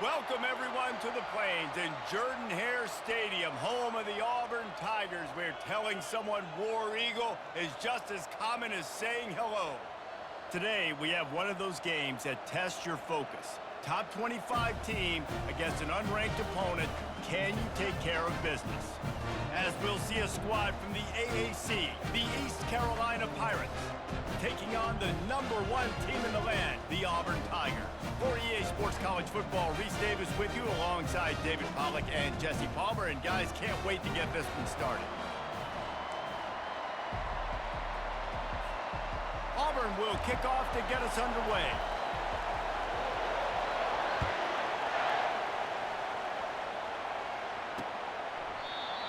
Welcome, everyone, to the Plains in Jordan-Hare Stadium, home of the Auburn Tigers, where telling someone War Eagle is just as common as saying hello. Today, we have one of those games that tests your focus. Top 25 team against an unranked opponent. Can you take care of business? As we'll see a squad from the AAC, the East Carolina Pirates, taking on the #1 team in the land, the Auburn Tigers. For EA Sports College Football, Reese Davis with you alongside David Pollack and Jesse Palmer. And guys, can't wait to get this one started. Auburn will kick off to get us underway.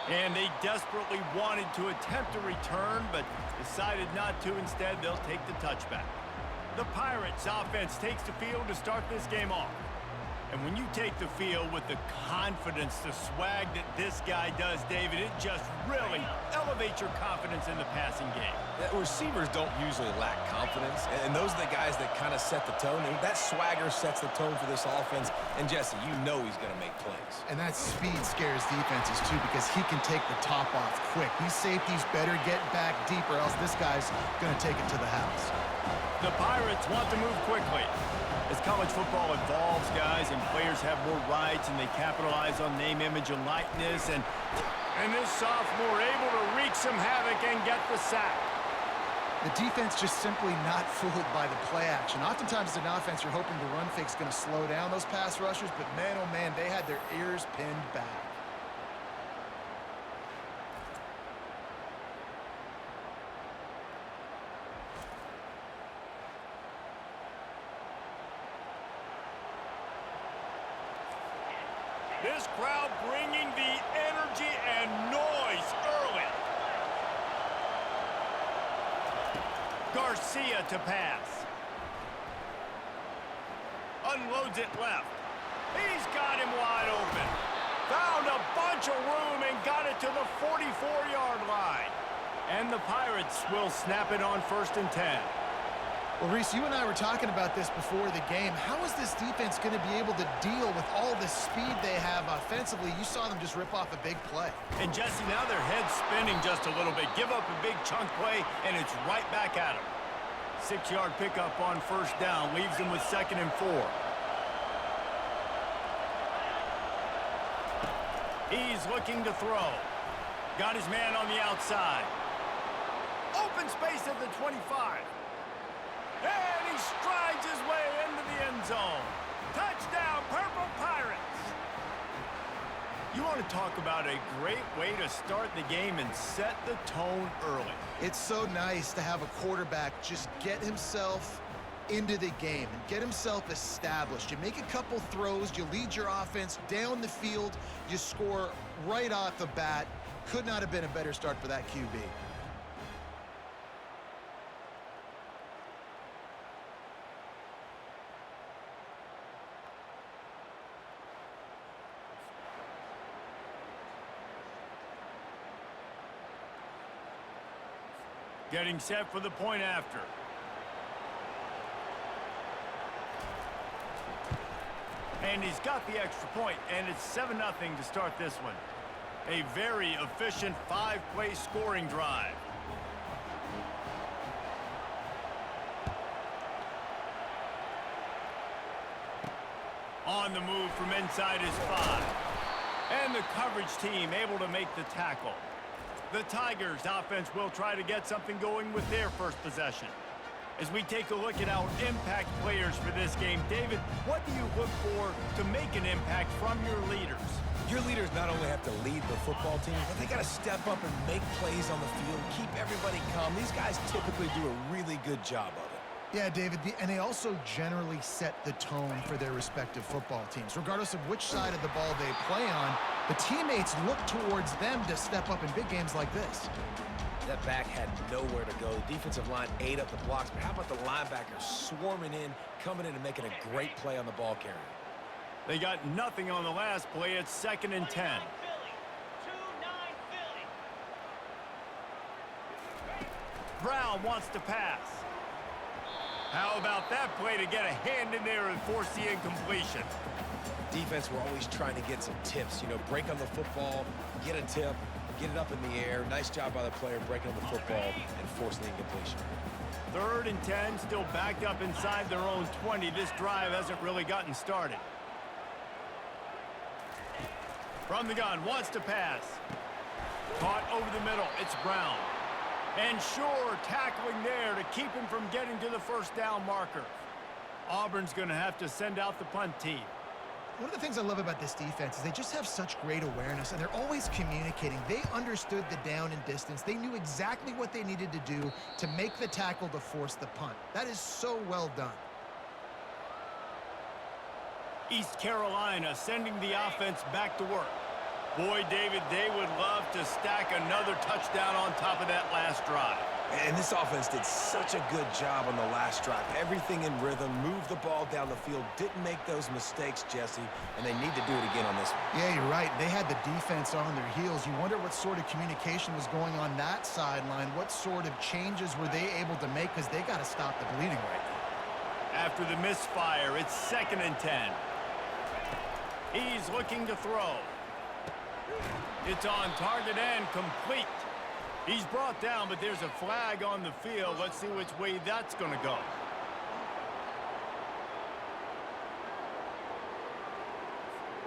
And they desperately wanted to attempt a return, but decided not to. Instead, they'll take the touchback. The Pirates offense takes the field to start this game off. And when you take the field with the confidence, the swag that this guy does, David, it just really elevates your confidence in the passing game. Receivers don't usually lack confidence, and those are the guys that kind of set the tone. And that swagger sets the tone for this offense. And, Jesse, you know he's going to make plays. And that speed scares defenses, too, because he can take the top off quick. These safeties better get back deep, or else this guy's going to take it to the house. The Pirates want to move quickly. As college football evolves, guys, and players have more rights and they capitalize on name, image, and likeness, and this sophomore able to wreak some havoc and get the sack. The defense just simply not fooled by the play action. Oftentimes as an offense, you're hoping the run fake's going to slow down those pass rushers, but man, oh man, they had their ears pinned back. This crowd bringing the energy and noise early. Garcia to pass. Unloads it left. He's got him wide open. Found a bunch of room and got it to the 44-yard line. And the Pirates will snap it on 1st and 10. Well, Reese, you and I were talking about this before the game. How is this defense going to be able to deal with all the speed they have offensively? You saw them just rip off a big play. And, Jesse, now their head's spinning just a little bit. Give up a big chunk play, and it's right back at them. 6-yard pickup on 1st down. Leaves them with 2nd and 4. He's looking to throw. Got his man on the outside. Open space at the 25. And he strides his way into the end zone. Touchdown, Purple Pirates! You want to talk about a great way to start the game and set the tone early. It's so nice to have a quarterback just get himself into the game and get himself established. You make a couple throws, you lead your offense down the field, you score right off the bat. Could not have been a better start for that QB. Getting set for the point after. And he's got the extra point, and it's 7-0 to start this one. A very efficient 5-play scoring drive. On the move from inside his 5. And the coverage team able to make the tackle. The Tigers offense will try to get something going with their first possession. As we take a look at our impact players for this game, David, what do you look for to make an impact from your leaders? Your leaders not only have to lead the football team, but they got to step up and make plays on the field, keep everybody calm. These guys typically do a really good job of it. Yeah, David, and they also generally set the tone for their respective football teams. Regardless of which side of the ball they play on, the teammates look towards them to step up in big games like this. That back had nowhere to go. The defensive line ate up the blocks, but how about the linebackers swarming in, coming in and making a great play on the ball carrier? They got nothing on the last play. It's 2nd and 10. Brown wants to pass. How about that play to get a hand in there and force the incompletion? defense were always trying to get some tips. You know, break on the football, get a tip, get it up in the air. Nice job by the player breaking on the football and forcing the incompletion. 3rd and 10, still backed up inside their own 20. This drive hasn't really gotten started. From the gun, wants to pass. Caught over the middle, it's Brown. And sure, tackling there to keep him from getting to the first down marker. Auburn's going to have to send out the punt team. One of the things I love about this defense is they just have such great awareness, and they're always communicating. They understood the down and distance. They knew exactly what they needed to do to make the tackle to force the punt. That is so well done. East Carolina sending the offense back to work. Boy, David, they would love to stack another touchdown on top of that last drive. And this offense did such a good job on the last drive. Everything in rhythm, moved the ball down the field, didn't make those mistakes, Jesse, and they need to do it again on this one. Yeah, you're right. They had the defense on their heels. You wonder what sort of communication was going on that sideline. What sort of changes were they able to make, because they got to stop the bleeding right now. After the misfire, it's 2nd and 10. He's looking to throw. It's on target and complete. He's brought down, but there's a flag on the field. Let's see which way that's going to go.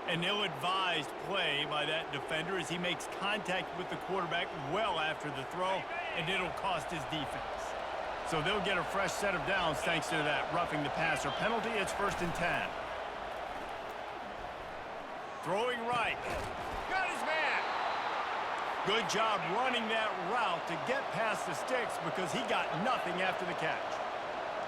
An ill-advised play by that defender as he makes contact with the quarterback well after the throw, and it'll cost his defense. So they'll get a fresh set of downs thanks to that roughing the passer penalty. It's 1st and 10. Throwing right. Got his man. Good job running that route to get past the sticks because he got nothing after the catch.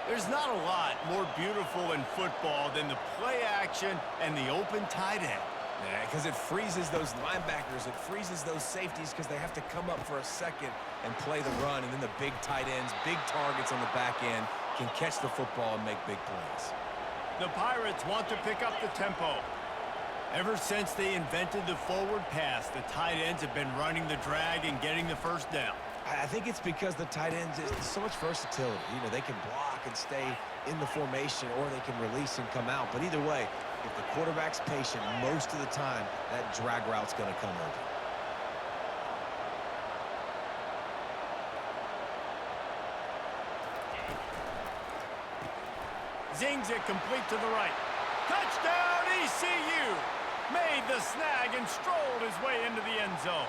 There's not a lot more beautiful in football than the play action and the open tight end. Yeah, because it freezes those linebackers. It freezes those safeties because they have to come up for a second and play the run. And then the big tight ends, big targets on the back end can catch the football and make big plays. The Pirates want to pick up the tempo. Ever since they invented the forward pass, the tight ends have been running the drag and getting the first down. I think it's because the tight ends is so much versatility. You know, they can block and stay in the formation, or they can release and come out. But either way, if the quarterback's patient, most of the time, that drag route's going to come over. Zings it complete to the right. Touchdown, ECU! Made the snag and strolled his way into the end zone.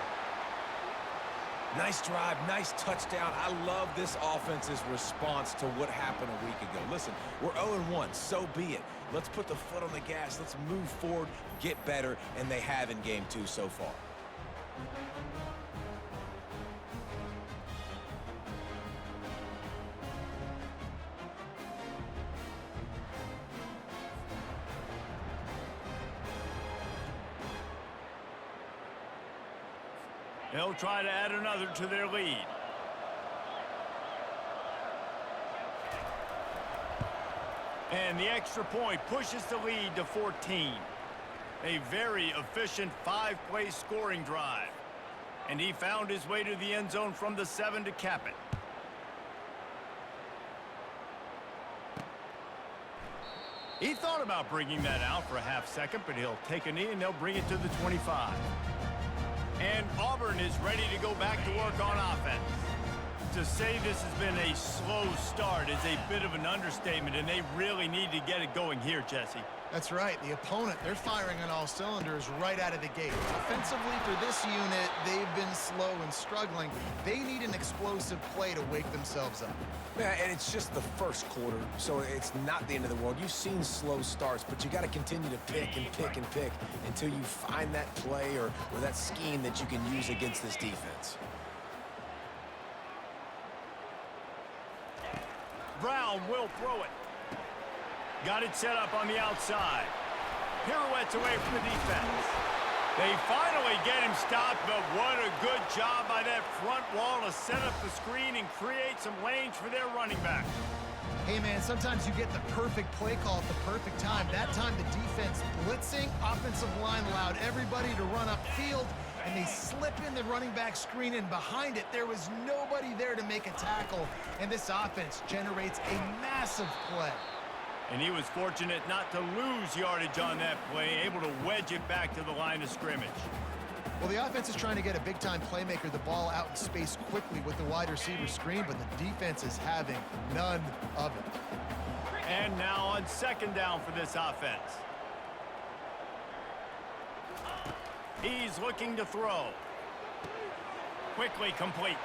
Nice drive, nice touchdown. I love this offense's response to what happened a week ago. Listen, we're 0-1, so be it. Let's put the foot on the gas. Let's move forward, get better, and they have in Game 2 so far. They'll try to add another to their lead. And the extra point pushes the lead to 14. A very efficient 5-play scoring drive. And he found his way to the end zone from the 7 to cap it. He thought about bringing that out for a half second, but he'll take a knee and they'll bring it to the 25. And Auburn is ready to go back to work on offense. To say this has been a slow start is a bit of an understatement, and they really need to get it going here, Jesse. That's right. The opponent, they're firing on all cylinders right out of the gate. Offensively, for this unit, they've been slow and struggling. They need an explosive play to wake themselves up. Yeah, and it's just the first quarter, so it's not the end of the world. You've seen slow starts, but you got to continue to pick and pick and pick until you find that play or that scheme that you can use against this defense. Brown will throw it. Got it set up on the outside. Pirouettes away from the defense. They finally get him stopped, but what a good job by that front wall to set up the screen and create some lanes for their running back. Hey, man, sometimes you get the perfect play call at the perfect time. That time the defense blitzing, offensive line allowed everybody to run upfield, and they slip in the running back screen, and behind it, there was nobody there to make a tackle, and this offense generates a massive play. And he was fortunate not to lose yardage on that play, able to wedge it back to the line of scrimmage. Well, the offense is trying to get a big-time playmaker the ball out in space quickly with the wide receiver screen, but the defense is having none of it. And now on second down for this offense. He's looking to throw. Quickly complete.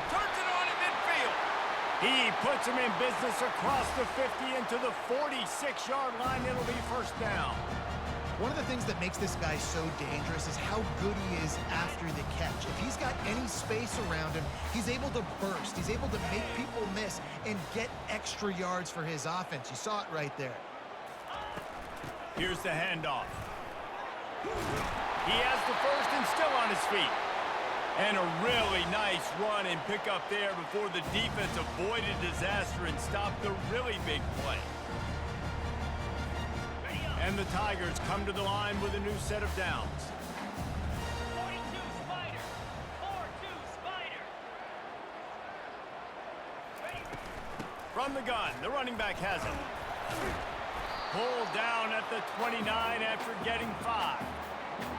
Turns it on in midfield. He puts him in business across the 50 into the 46-yard line. It'll be first down. One of the things that makes this guy so dangerous is how good he is after the catch. If he's got any space around him, he's able to burst. He's able to make people miss and get extra yards for his offense. You saw it right there. Here's the handoff. He has the first and still on his feet. And a really nice run and pick up there before the defense avoided disaster and stopped the really big play. And the Tigers come to the line with a new set of downs. 42 Spider. 4-2 Spider. From the gun, the running back has it. Pulled down at the 29 after getting 5.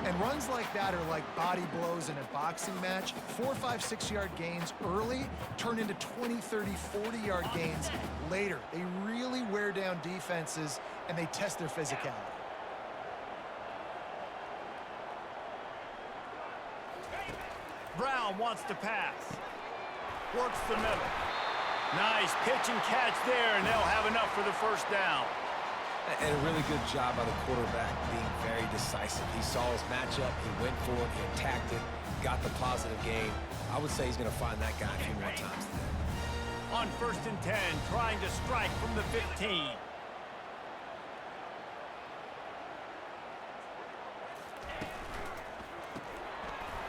And runs like that are like body blows in a boxing match. 4, 5, 6-yard gains early turn into 20, 30, 40-yard gains later. They really wear down defenses, and they test their physicality. Brown wants to pass. Works the middle. Nice pitch and catch there, and they'll have enough for the first down. And a really good job by the quarterback being very decisive. He saw his matchup, he went for it, he attacked it, got the positive gain. I would say he's going to find that guy a few more times today. On first and 10, trying to strike from the 15.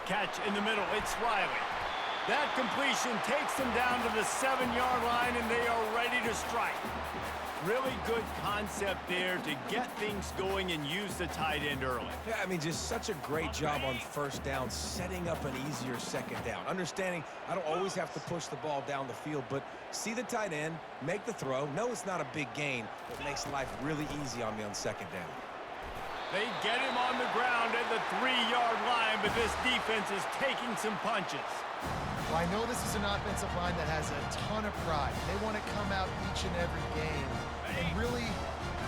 Catch in the middle, it's Riley. That completion takes them down to the 7-yard line, and they are ready to strike. Really good concept there to get things going and use the tight end early. Yeah, I mean, just such a great job on first down, setting up an easier second down. Understanding I don't always have to push the ball down the field, but see the tight end, make the throw. No, it's not a big gain, but it makes life really easy on me on second down. They get him on the ground at the 3-yard line, but this defense is taking some punches. Well, I know this is an offensive line that has a ton of pride. They want to come out each and every game and really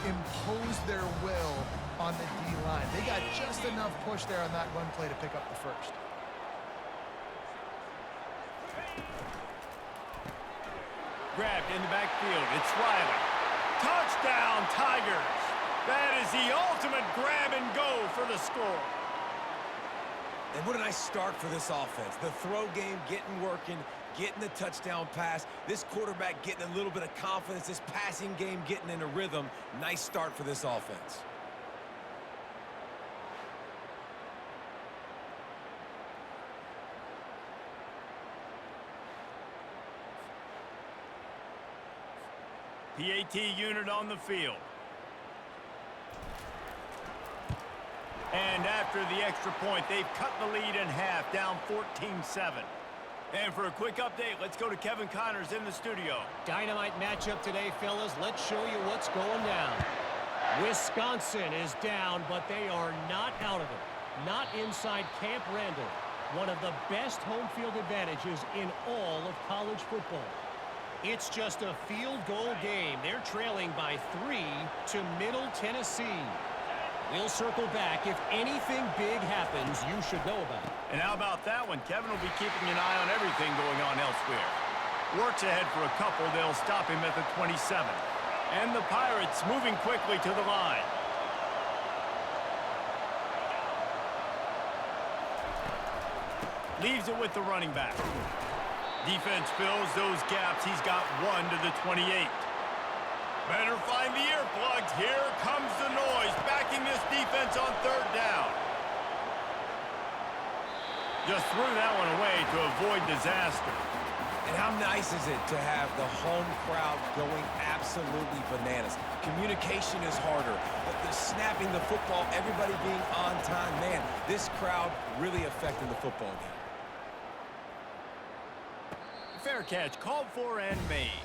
impose their will on the D-line. They got just enough push there on that run play to pick up the first. Grabbed in the backfield, it's Riley. Touchdown, Tigers! That is the ultimate grab and go for the score. And what a nice start for this offense. The throw game getting working, getting the touchdown pass. This quarterback getting a little bit of confidence. This passing game getting in a rhythm. Nice start for this offense. PAT unit on the field. And after the extra point, they've cut the lead in half, down 14-7. And for a quick update, let's go to Kevin Connors in the studio. Dynamite matchup today, fellas. Let's show you what's going down. Wisconsin is down, but they are not out of it. Not inside Camp Randall. One of the best home field advantages in all of college football. It's just a field goal game. They're trailing by 3 to Middle Tennessee. We'll circle back. If anything big happens, you should know about it. And how about that one? Kevin will be keeping an eye on everything going on elsewhere. Works ahead for a couple. They'll stop him at the 27. And the Pirates moving quickly to the line. Leaves it with the running back. Defense fills those gaps. He's got 1 to the 28. Better find the earplugs. Here comes the noise, backing this defense on third down. Just threw that one away to avoid disaster. And how nice is it to have the home crowd going absolutely bananas? Communication is harder. The snapping the football, everybody being on time. Man, this crowd really affecting the football game. Fair catch, called for and made.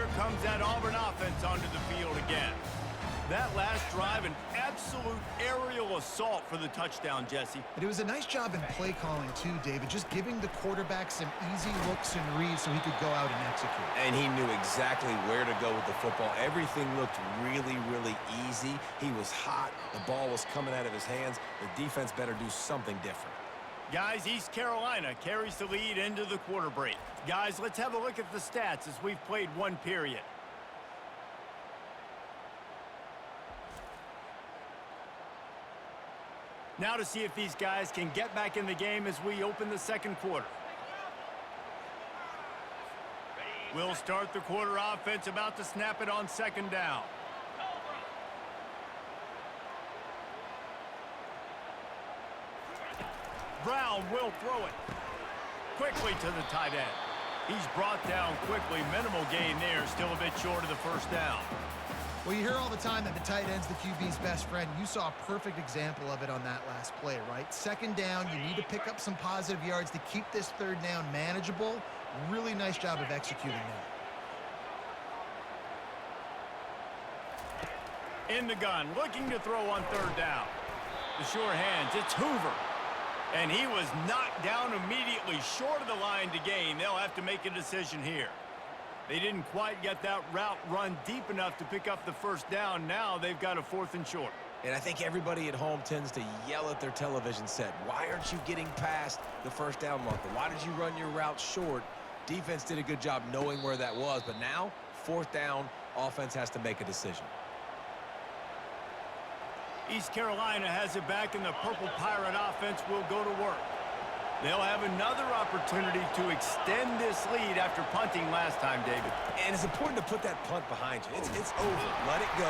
here comes that Auburn offense onto the field again. That last drive, an absolute aerial assault for the touchdown, Jesse. But it was a nice job in play calling too, David, just giving the quarterback some easy looks and reads so he could go out and execute. And he knew exactly where to go with the football. Everything looked really, really easy. He was hot. The ball was coming out of his hands. The defense better do something different. Guys, East Carolina carries the lead into the quarter break. Guys, let's have a look at the stats as we've played one period. Now to see if these guys can get back in the game as we open the second quarter. We'll start the quarter offense, about to snap it on second down. Brown will throw it quickly to the tight end. He's brought down quickly. Minimal gain there, still a bit short of the first down. Well, you hear all the time that the tight end's the QB's best friend. You saw a perfect example of it on that last play, right? Second down, you need to pick up some positive yards to keep this third down manageable. Really nice job of executing that. In the gun, looking to throw on third down. The sure hands, it's Hoover. And he was knocked down immediately short of the line to gain. They'll have to make a decision here. They didn't quite get that route run deep enough to pick up the first down. Now they've got a 4th and short. And I think everybody at home tends to yell at their television set. Why aren't you getting past the first down marker? Why did you run your route short? Defense did a good job knowing where that was. But now, 4th down, offense has to make a decision. East Carolina has it back, and the Purple Pirate offense will go to work. They'll have another opportunity to extend this lead after punting last time, David. And it's important to put that punt behind you. It's over. Let it go.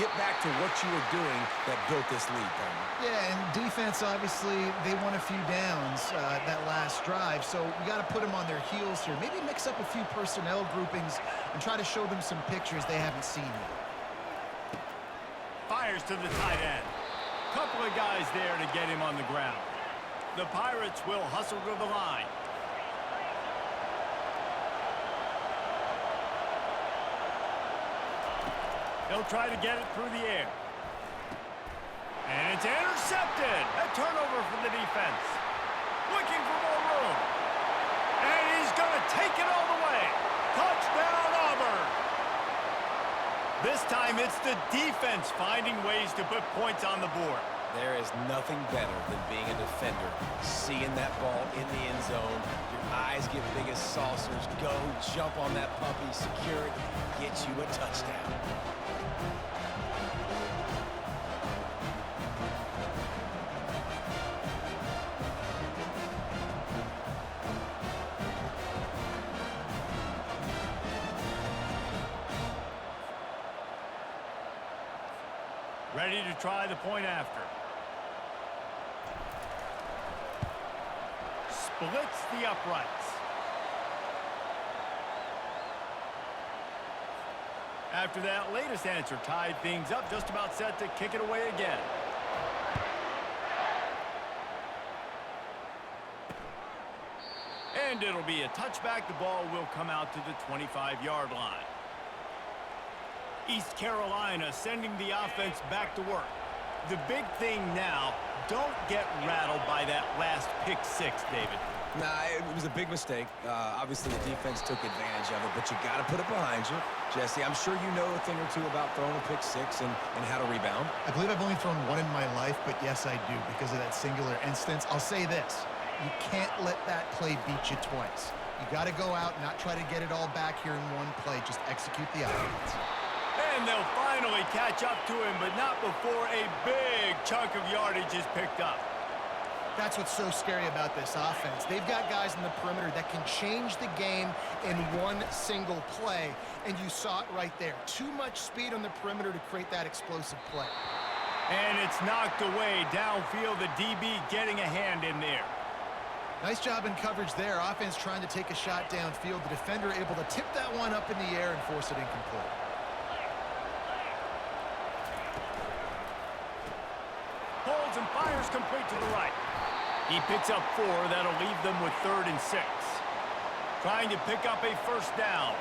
Get back to what you were doing that built this lead, partner. Yeah, and defense, obviously, they won a few downs that last drive, so we got to put them on their heels here. Maybe mix up a few personnel groupings and try to show them some pictures they haven't seen yet. Fires to the tight end. Couple of guys there to get him on the ground. The Pirates will hustle to the line. They'll try to get it through the air. And it's intercepted. A turnover for the defense. Looking for more room. And he's going to take it all the way. Touchdown, Auburn. This time it's the defense finding ways to put points on the board. There is nothing better than being a defender, seeing that ball in the end zone. Your eyes get big as saucers. Go, jump on that puppy, secure it, get you a touchdown. Ready to try the point after. Splits the uprights. After that latest answer, tied things up, just about set to kick it away again. And it'll be a touchback. The ball will come out to the 25-yard line. East Carolina sending the offense back to work. The big thing now, don't get rattled by that last pick six, David. Nah, it was a big mistake. Obviously, the defense took advantage of it, but you got to put it behind you. Jesse, I'm sure you know a thing or two about throwing a pick six and how to rebound. I believe I've only thrown one in my life, but yes, I do because of that singular instance. I'll say this. You can't let that play beat you twice. You got to go out and not try to get it all back here in one play. Just execute the offense. And they'll finally catch up to him, but not before a big chunk of yardage is picked up. That's what's so scary about this offense. They've got guys in the perimeter that can change the game in one single play, and you saw it right there. Too much speed on the perimeter to create that explosive play. And it's knocked away downfield, the DB getting a hand in there. Nice job in coverage there. Offense trying to take a shot downfield. The defender able to tip that one up in the air and force it incomplete. Holds and fires complete to the right. He picks up 4. That'll leave them with 3rd and 6. Trying to pick up a first down.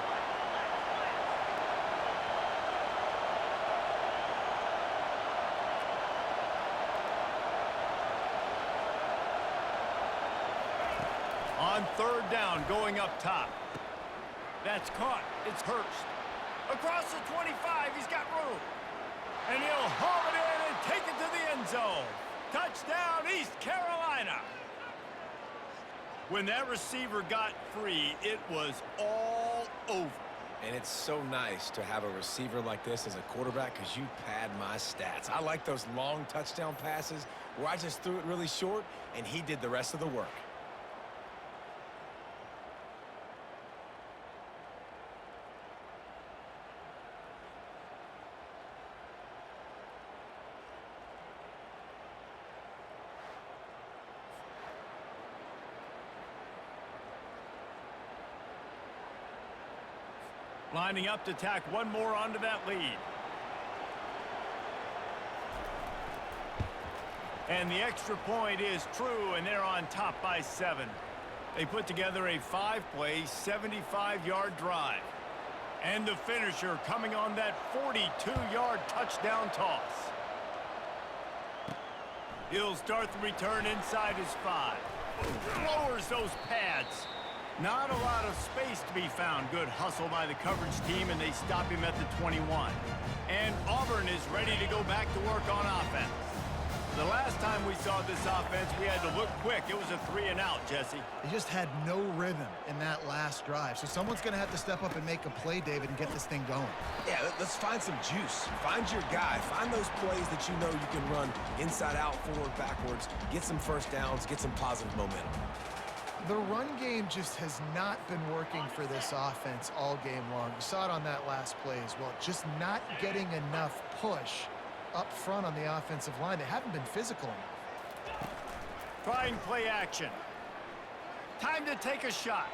third down going up top. That's caught. It's Hurst. Across the 25, he's got room. And he'll haul it in and take it to the end zone. Touchdown, East Carolina. When that receiver got free, it was all over. And it's so nice to have a receiver like this as a quarterback because you pad my stats. I like those long touchdown passes where I just threw it really short and he did the rest of the work. Lining up to tack one more onto that lead. And the extra point is true, and they're on top by 7. They put together a 5-play, 75-yard drive. And the finisher coming on that 42-yard touchdown toss. He'll start the return inside his 5. Lowers those pads. Not a lot of space to be found. Good hustle by the coverage team, and they stop him at the 21. And Auburn is ready to go back to work on offense. The last time we saw this offense, we had to look quick. It was a 3-and-out, Jesse. They just had no rhythm in that last drive. So someone's going to have to step up and make a play, David, and get this thing going. Yeah, let's find some juice. Find your guy. Find those plays that you know you can run inside out, forward, backwards. Get some first downs. Get some positive momentum. The run game just has not been working for this offense all game long. You saw it on that last play as well. Just not getting enough push up front on the offensive line. They haven't been physical enough. Trying play action. Time to take a shot.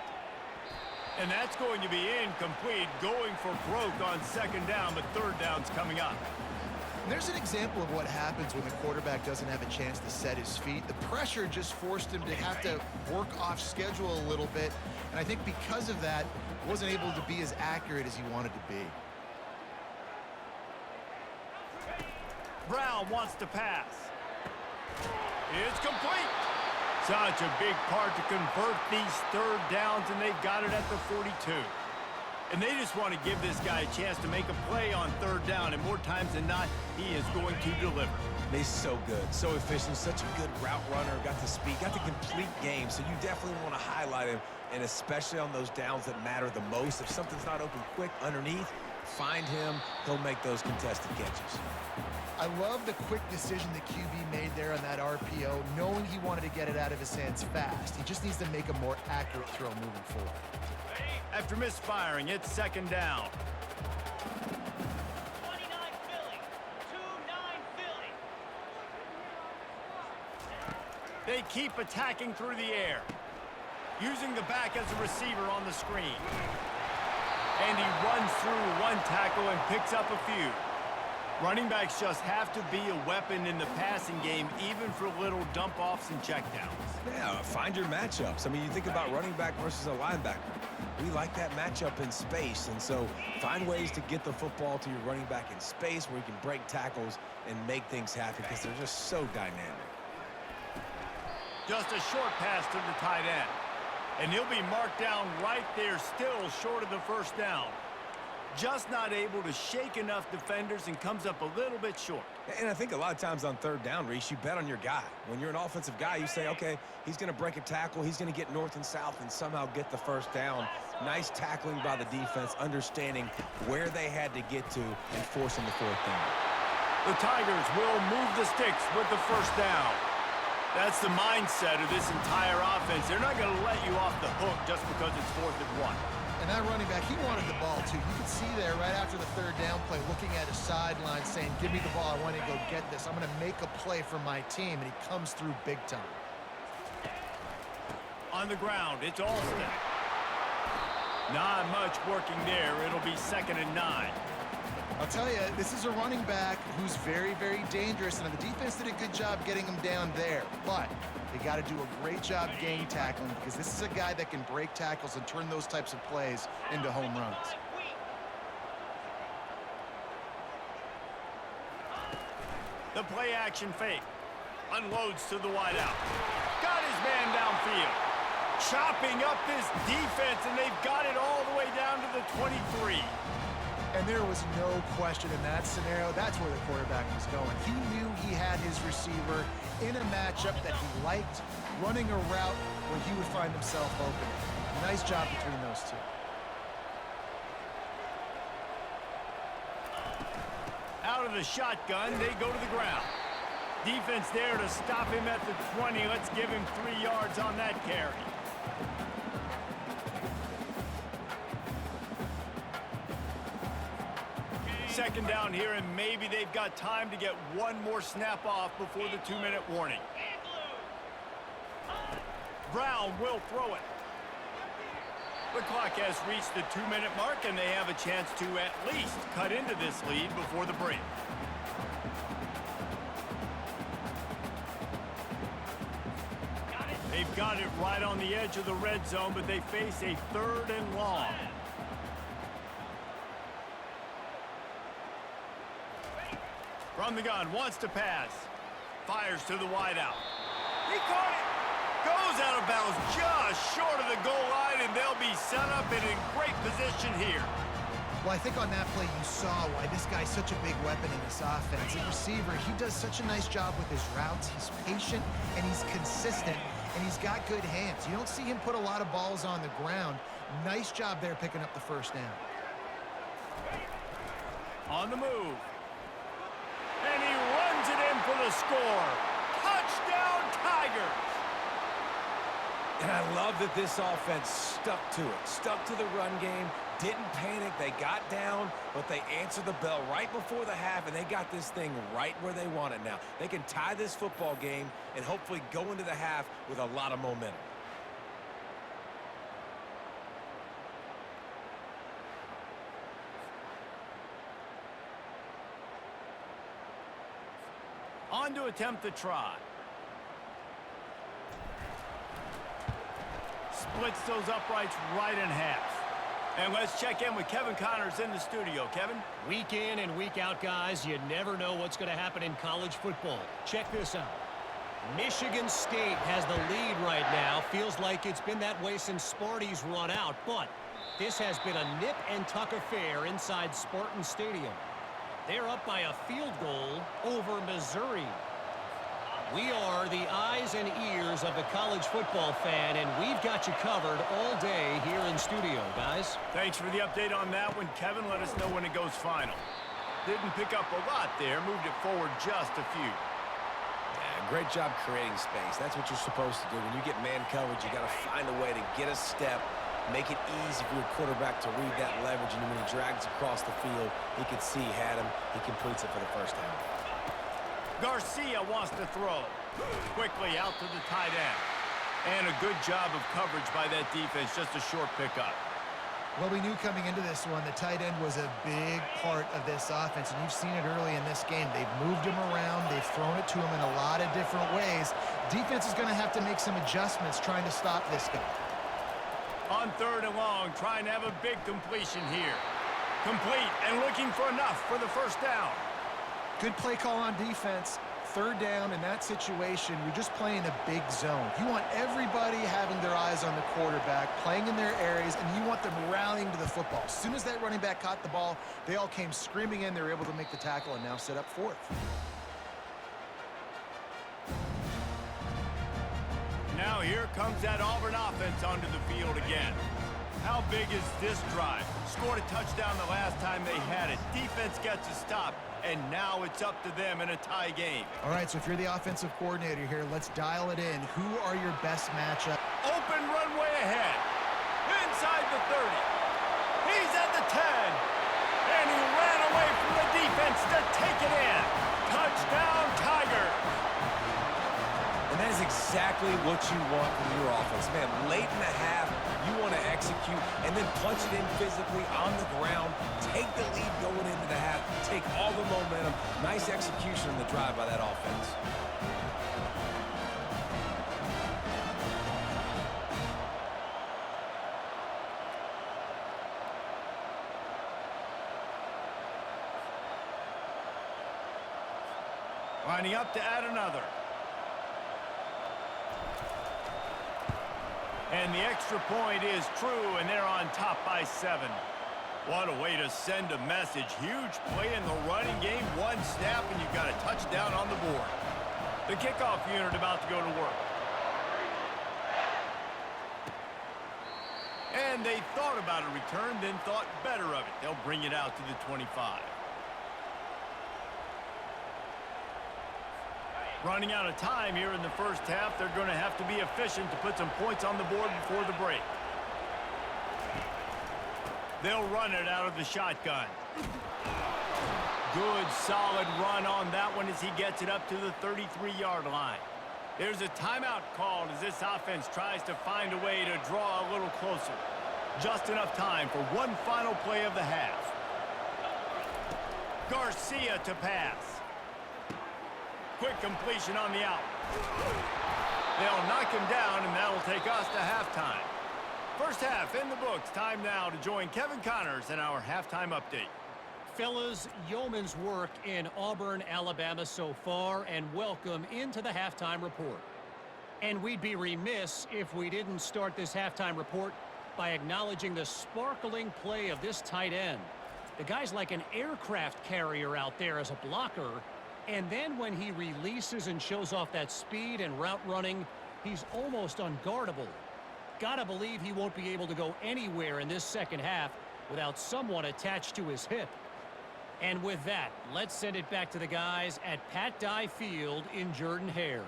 And that's going to be incomplete. Going for broke on second down, but third down's coming up. There's an example of what happens when the quarterback doesn't have a chance to set his feet. The pressure just forced him to have to work off schedule a little bit. And I think because of that, wasn't able to be as accurate as he wanted to be. Brown wants to pass. It's complete. Such a big part to convert these third downs, and they've got it at the 42. And they just want to give this guy a chance to make a play on third down, and more times than not, he is going to deliver. He's so good, so efficient, such a good route runner, got the speed, got the complete game, so you definitely want to highlight him, and especially on those downs that matter the most. If something's not open quick underneath, find him, he'll make those contested catches. I love the quick decision the QB made there on that RPO, knowing he wanted to get it out of his hands fast. He just needs to make a more accurate throw moving forward. After misfiring, it's second down. 29 Philly, 2-9 Philly. They keep attacking through the air, using the back as a receiver on the screen. And he runs through one tackle and picks up a few. Running backs just have to be a weapon in the passing game, even for little dump-offs and checkdowns. Yeah, find your matchups. I mean, you think about running back versus a linebacker. We like that matchup in space, and so find ways to get the football to your running back in space where you can break tackles and make things happen because they're just so dynamic. Just a short pass to the tight end. And he'll be marked down right there, still short of the first down. Just not able to shake enough defenders and comes up a little bit short. And I think a lot of times on third down, Reese, you bet on your guy. When you're an offensive guy, you say, okay, he's going to break a tackle, he's going to get north and south and somehow get the first down. Nice tackling by the defense, understanding where they had to get to and forcing the fourth down. The Tigers will move the sticks with the first down. That's the mindset of this entire offense. They're not going to let you off the hook just because it's 4th and 1. And that running back, he wanted the ball, too. You could see there right after the third down play, looking at his sideline, saying, give me the ball. I want to go get this. I'm going to make a play for my team, and he comes through big time. On the ground, it's Alston. Not much working there. It'll be 2nd and 9. I'll tell you, this is a running back who's very, very dangerous, and the defense did a good job getting him down there. But they got to do a great job gang tackling because this is a guy that can break tackles and turn those types of plays into home runs. The play action fake. Unloads to the wideout. Got his man downfield. chopping up this defense, and they've got it all the way down to the 23. And there was no question in that scenario. That's where the quarterback was going. He knew he had his receiver in a matchup that he liked, running a route where he would find himself open. Nice job between those two. Out of the shotgun, they go to the ground. Defense there to stop him at the 20. Let's give him 3 yards on that carry. Second down here, and maybe they've got time to get one more snap off before the 2-minute warning. Brown will throw it. The clock has reached the 2-minute mark, and they have a chance to at least cut into this lead before the break. They've got it right on the edge of the red zone, but they face a 3rd and long. From the gun, wants to pass. Fires to the wideout. He caught it. Goes out of bounds just short of the goal line, and they'll be set up and in great position here. Well, I think on that play you saw why this guy's such a big weapon in this offense. A receiver, he does such a nice job with his routes. He's patient, and he's consistent, and he's got good hands. You don't see him put a lot of balls on the ground. Nice job there picking up the first down. On the move. And he runs it in for the score. Touchdown, Tigers! And I love that this offense stuck to it, stuck to the run game, didn't panic. They got down, but they answered the bell right before the half, and they got this thing right where they want it now. They can tie this football game and hopefully go into the half with a lot of momentum. On to attempt the try. Splits those uprights right in half. And let's check in with Kevin Connors in the studio. Kevin? Week in and week out, guys, you never know what's going to happen in college football. Check this out. Michigan State has the lead right now. Feels like it's been that way since Sparty's run out. But this has been a nip-and-tuck affair inside Spartan Stadium. They're up by a field goal over Missouri. We are the eyes and ears of the college football fan, and we've got you covered all day here in studio, guys. Thanks for the update on that one, Kevin. Let us know when it goes final. Didn't pick up a lot there. Moved it forward just a few. Yeah, great job creating space. That's what you're supposed to do. When you get man coverage, you got to find a way to get a step, make it easy for your quarterback to read that leverage, and when he drags across the field, he can see he had him. He completes it for the first down. Garcia wants to throw. Quickly out to the tight end. And a good job of coverage by that defense. Just a short pickup. Well, we knew coming into this one, the tight end was a big part of this offense, and you've seen it early in this game. They've moved him around. They've thrown it to him in a lot of different ways. Defense is going to have to make some adjustments trying to stop this guy. On 3rd and long, trying to have a big completion here. Complete and looking for enough for the first down. Good play call on defense. 3rd down in that situation, you're just playing a big zone. You want everybody having their eyes on the quarterback, playing in their areas, and you want them rallying to the football. As soon as that running back caught the ball, they all came screaming in. They were able to make the tackle and now set up 4th. Now here comes that Auburn offense onto the field again. How big is this drive? Scored a touchdown the last time they had it. Defense gets a stop, and now it's up to them in a tie game. All right, so if you're the offensive coordinator here, let's dial it in. Who are your best matchup? Open runway ahead. Inside the 30. He's at the 10. And he ran away from the defense to take it in. Touchdown, Tigers. And that is exactly what you want from your offense. Man, late in the half, you want to execute and then punch it in physically on the ground, take the lead going into the half, take all the momentum. Nice execution on the drive by that offense. Lining up to add another. And the extra point is true, and they're on top by 7. What a way to send a message. Huge play in the running game. One snap, and you've got a touchdown on the board. The kickoff unit about to go to work. And they thought about a return, then thought better of it. They'll bring it out to the 25. Running out of time here in the first half. They're going to have to be efficient to put some points on the board before the break. They'll run it out of the shotgun. Good, solid run on that one as he gets it up to the 33-yard line. There's a timeout called as this offense tries to find a way to draw a little closer. Just enough time for one final play of the half. Garcia to pass. Quick completion on the out. They'll knock him down, and that'll take us to halftime. First half in the books. Time now to join Kevin Connors in our halftime update. Fellas, yeoman's work in Auburn, Alabama so far, and welcome into the halftime report. And we'd be remiss if we didn't start this halftime report by acknowledging the sparkling play of this tight end. The guy's like an aircraft carrier out there as a blocker, and then when he releases and shows off that speed and route running, he's almost unguardable. Gotta believe he won't be able to go anywhere in this second half without someone attached to his hip. And with that, let's send it back to the guys at Pat Dye Field in Jordan-Hare.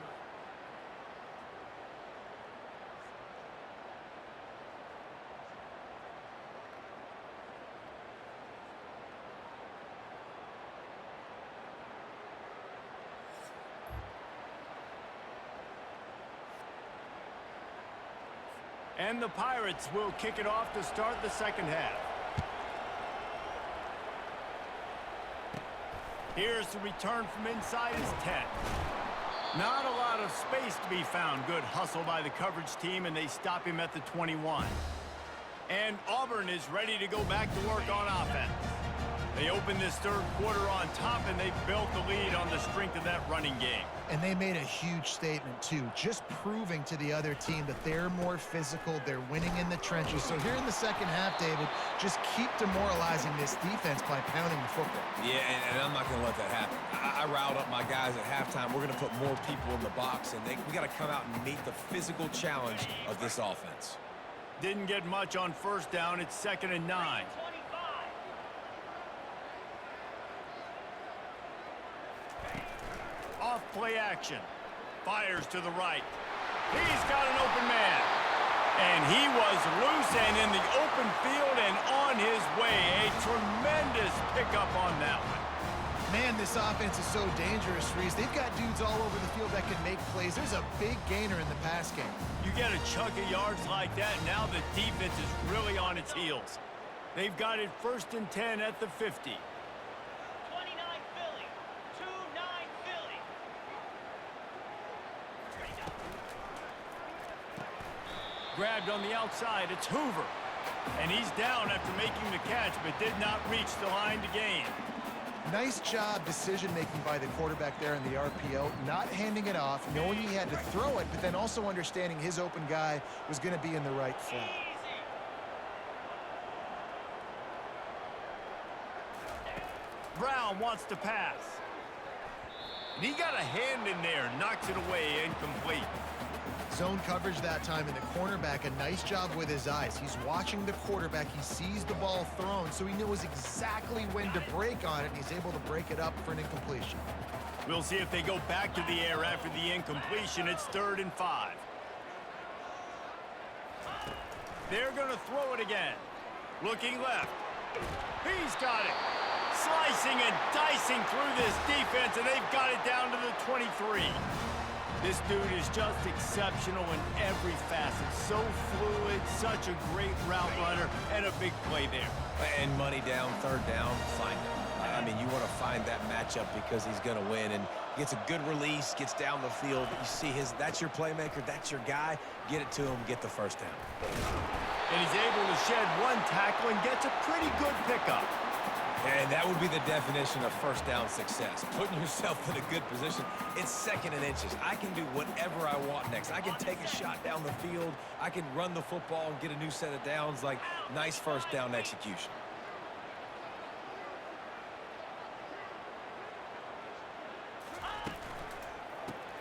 And the Pirates will kick it off to start the second half. Here's the return from inside his 10. Not a lot of space to be found. Good hustle by the coverage team, and they stop him at the 21. And Auburn is ready to go back to work on offense. They opened this third quarter on top, and they built the lead on the strength of that running game. And they made a huge statement, too, just proving to the other team that they're more physical, they're winning in the trenches. So here in the second half, David, just keep demoralizing this defense by pounding the football. Yeah, and I'm not going to let that happen. I riled up my guys at halftime. We're going to put more people in the box, and we got to come out and meet the physical challenge of this offense. Didn't get much on first down. It's 2nd and 9. Off play action. Fires to the right. He's got an open man. And he was loose and in the open field and on his way. A tremendous pickup on that one. Man, this offense is so dangerous, Reese. They've got dudes all over the field that can make plays. There's a big gainer in the pass game. You get a chunk of yards like that, now the defense is really on its heels. They've got it 1st and 10 at the 50. Grabbed on the outside, it's Hoover. And he's down after making the catch, but did not reach the line to gain. Nice job decision-making by the quarterback there in the RPO, not handing it off, knowing he had to throw it, but then also understanding his open guy was going to be in the right flat. Brown wants to pass. And he got a hand in there, knocks it away, incomplete. Zone coverage that time, and the cornerback, a nice job with his eyes. He's watching the quarterback. He sees the ball thrown, so he knows exactly when to break on it, and he's able to break it up for an incompletion. We'll see if they go back to the air after the incompletion. It's 3rd and 5. They're going to throw it again. Looking left. He's got it. Slicing and dicing through this defense, and they've got it down to the 23. This dude is just exceptional in every facet. So fluid, such a great route runner, and a big play there. And money down, 3rd down, find him. I mean, you want to find that matchup because he's going to win, and gets a good release, gets down the field. You see that's your playmaker, that's your guy. Get it to him, get the 1st down. And he's able to shed one tackle and gets a pretty good pickup. And that would be the definition of first down success, putting yourself in a good position. It's 2nd and inches. I can do whatever I want next. I can take a shot down the field. I can run the football and get a new set of downs. Like, nice first down execution.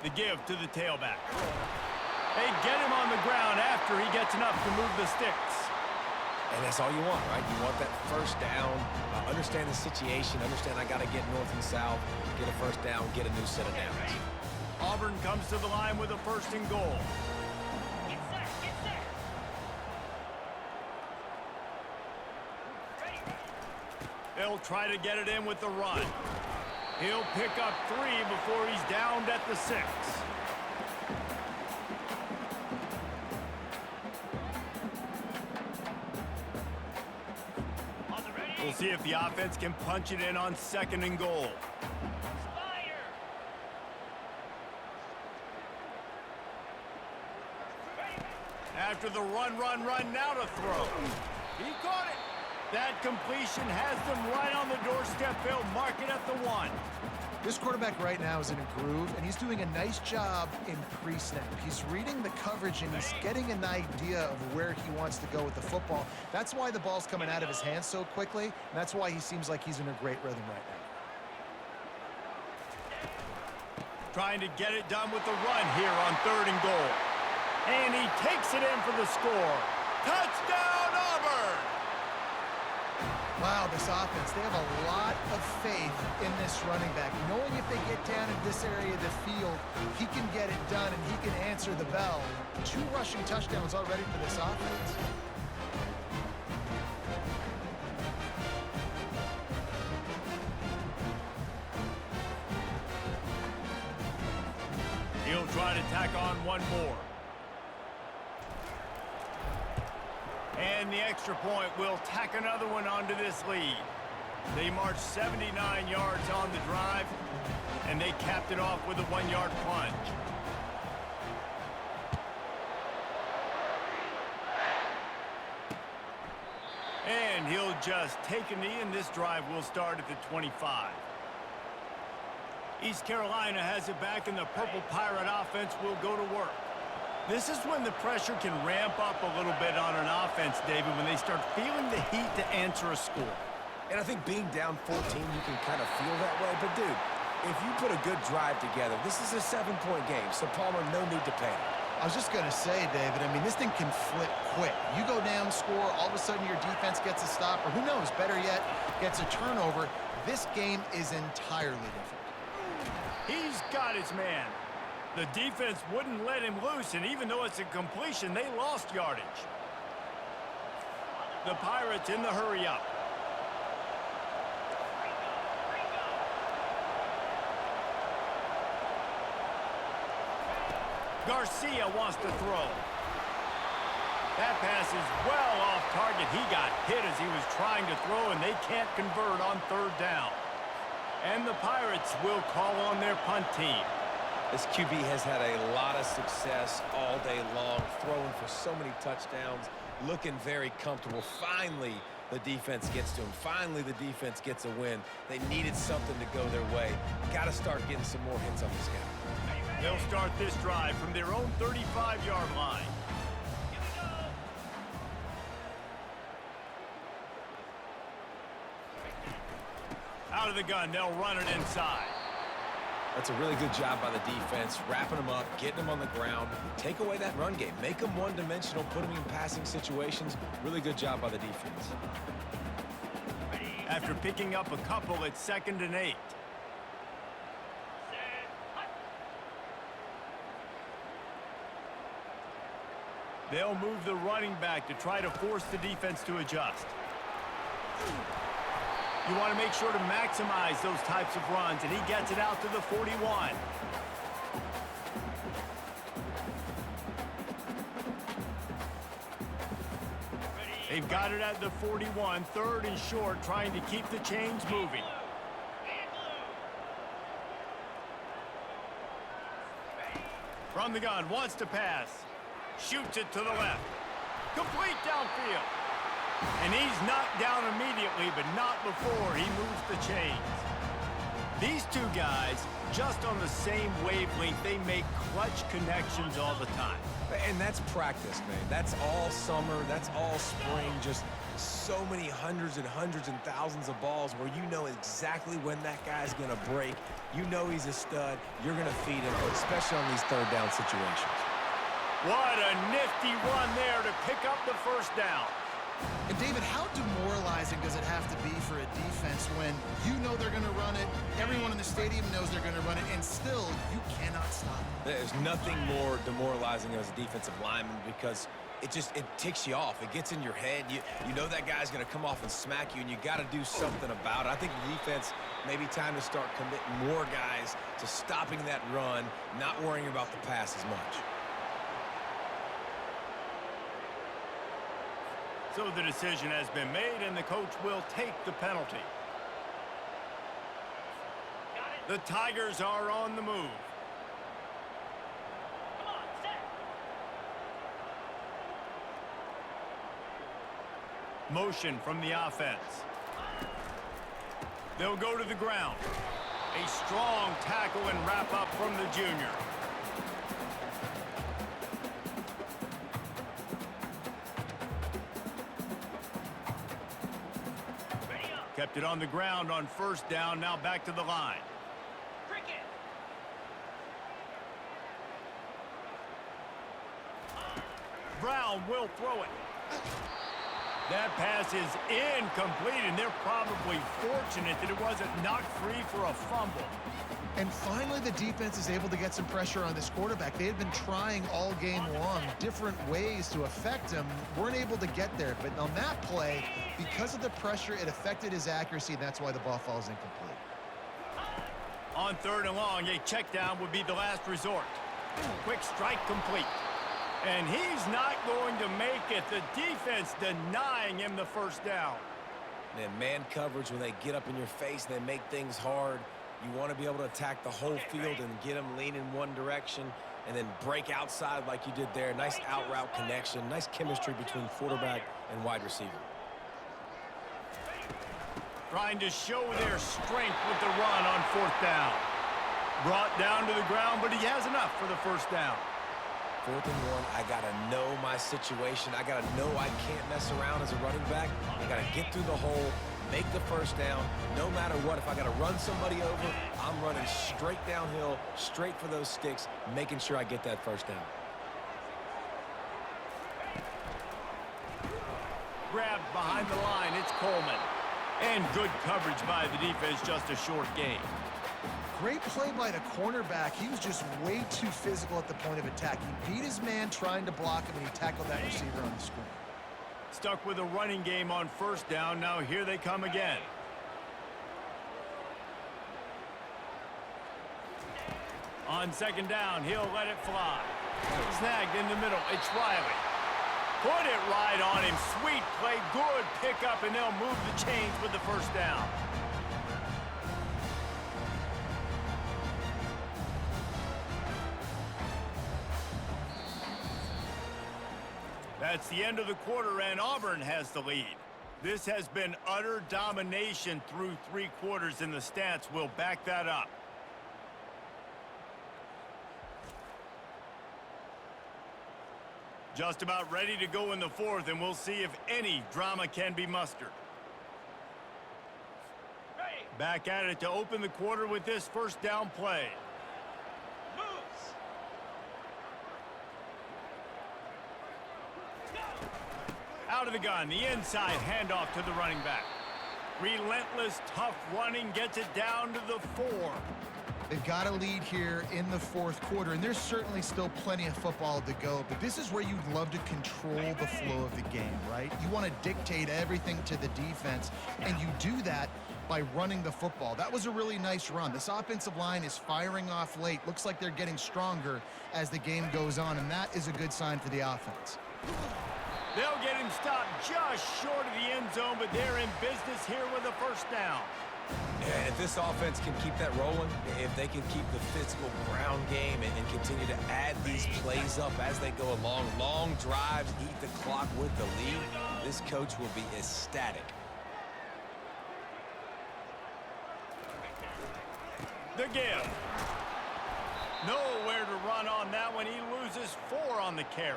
The give to the tailback. They get him on the ground after he gets enough to move the sticks. And that's all you want, right? You want that first down, understand the situation, understand I got to get north and south, get a first down, get a new set of downs. Auburn comes to the line with a 1st and goal. Get set, get set. Ready. They'll try to get it in with the run. He'll pick up 3 before he's downed at the 6. On the ready. We'll see if the offense can punch it in on 2nd and goal. Fire. Ready. After the run, now to throw. He caught it. That completion has them right on the doorstep. They'll mark it at the 1. This quarterback right now is in a groove, and he's doing a nice job in pre-snap. He's reading the coverage, and he's getting an idea of where he wants to go with the football. That's why the ball's coming out of his hands so quickly, and that's why he seems like he's in a great rhythm right now. Trying to get it done with the run here on 3rd and goal. And he takes it in for the score. Touchdown, Auburn! Wow, this offense, they have a lot of faith in this running back. Knowing if they get down in this area of the field, he can get it done and he can answer the bell. 2 rushing touchdowns already for this offense. He'll try to tack on 1 more. And the extra point will tack another one onto this lead. They marched 79 yards on the drive, and they capped it off with a 1-yard plunge. And he'll just take a knee, and this drive will start at the 25. East Carolina has it back, and the Purple Pirate offense will go to work. This is when the pressure can ramp up a little bit on an offense, David, when they start feeling the heat to answer a score. And I think being down 14, you can kind of feel that way. But, dude, if you put a good drive together, this is a 7-point game, so Palmer, no need to panic. I was just going to say, David, I mean, this thing can flip quick. You go down, score, all of a sudden your defense gets a stop, or who knows, better yet, gets a turnover. This game is entirely different. He's got his man. The defense wouldn't let him loose, and even though it's a completion, they lost yardage. The Pirates in the hurry-up. Garcia wants to throw. That pass is well off target. He got hit as he was trying to throw, and they can't convert on 3rd down. And the Pirates will call on their punt team. This QB has had a lot of success all day long, throwing for so many touchdowns, looking very comfortable. Finally, the defense gets to him. Finally, the defense gets a win. They needed something to go their way. Got to start getting some more hits on this guy. They'll start this drive from their own 35-yard line. Out of the gun, they'll run it inside. That's a really good job by the defense, wrapping them up, getting them on the ground. Take away that run game. Make them one-dimensional, put them in passing situations. Really good job by the defense. After picking up a couple, it's 2nd and 8. They'll move the running back to try to force the defense to adjust. You want to make sure to maximize those types of runs, and he gets it out to the 41. They've got it at the 41, 3rd and short, trying to keep the chains moving. From the gun, wants to pass. Shoots it to the left. Complete downfield. And he's knocked down immediately, but not before he moves the chains. These two guys, just on the same wavelength, they make clutch connections all the time. And that's practice, man. That's all summer. That's all spring. Just so many hundreds and thousands of balls where you know exactly when that guy's going to break. You know he's a stud. You're going to feed him, especially on these third down situations. What a nifty run there to pick up the first down. And David, how demoralizing does it have to be for a defense when you know they're going to run it, everyone in the stadium knows they're going to run it, and still you cannot stop it? There's nothing more demoralizing as a defensive lineman because it ticks you off. It gets in your head. You know that guy's going to come off and smack you, and you got to do something about it. I think the defense, maybe time to start committing more guys to stopping that run, not worrying about the pass as much. So the decision has been made, and the coach will take the penalty. The Tigers are on the move. Come on, set. Motion from the offense. They'll go to the ground. A strong tackle and wrap up from the junior. Ready up. Kept it on the ground on first down, now back to the line. Cricket. Brown will throw it. That pass is incomplete, and they're probably fortunate that it wasn't knocked free for a fumble. And finally, the defense is able to get some pressure on this quarterback. They had been trying all game long different ways to affect him, weren't able to get there. But on that play, because of the pressure, it affected his accuracy, and that's why the ball falls incomplete. On third and long, a check down would be the last resort. Quick strike complete. And he's not going to make it. The defense denying him the first down. Man coverage, when they get up in your face, they make things hard. You want to be able to attack the whole field and get them leaning one direction and then break outside like you did there. Nice out route connection. Nice chemistry between quarterback and wide receiver. Trying to show their strength with the run on fourth down. Brought down to the ground, but he has enough for the first down. 4th and 1, I got to know my situation. I got to know I can't mess around as a running back. I got to get through the hole, make the first down. No matter what, if I got to run somebody over, I'm running straight downhill, straight for those sticks, making sure I get that first down. Grabbed behind the line, it's Coleman. And good coverage by the defense, just a short gain. Great play by the cornerback. He was just way too physical at the point of attack. He beat his man trying to block him, and he tackled that receiver on the screen. Stuck with a running game on first down. Now here they come again. On second down, he'll let it fly. Snagged in the middle. It's Riley. Put it right on him. Sweet play. Good pickup, and they'll move the chains with the first down. That's the end of the quarter, and Auburn has the lead. This has been utter domination through 3 quarters, and the stats will back that up. Just about ready to go in the 4th, and we'll see if any drama can be mustered. Ready. Back at it to open the quarter with this first down play. Moves. Out of the gun, the inside handoff to the running back. Relentless, tough running gets it down to the 4. They've got a lead here in the 4th quarter, and there's certainly still plenty of football to go, but this is where you'd love to control the flow of the game, right? You want to dictate everything to the defense, and you do that by running the football. That was a really nice run. This offensive line is firing off late. Looks like they're getting stronger as the game goes on, and that is a good sign for the offense. They'll get him stopped just short of the end zone, but they're in business here with a first down. And if this offense can keep that rolling, if they can keep the physical ground game and continue to add these plays up as they go along, long drives, eat the clock with the lead, This coach will be ecstatic. The give. Nowhere to run on that one. He loses 4 on the carry.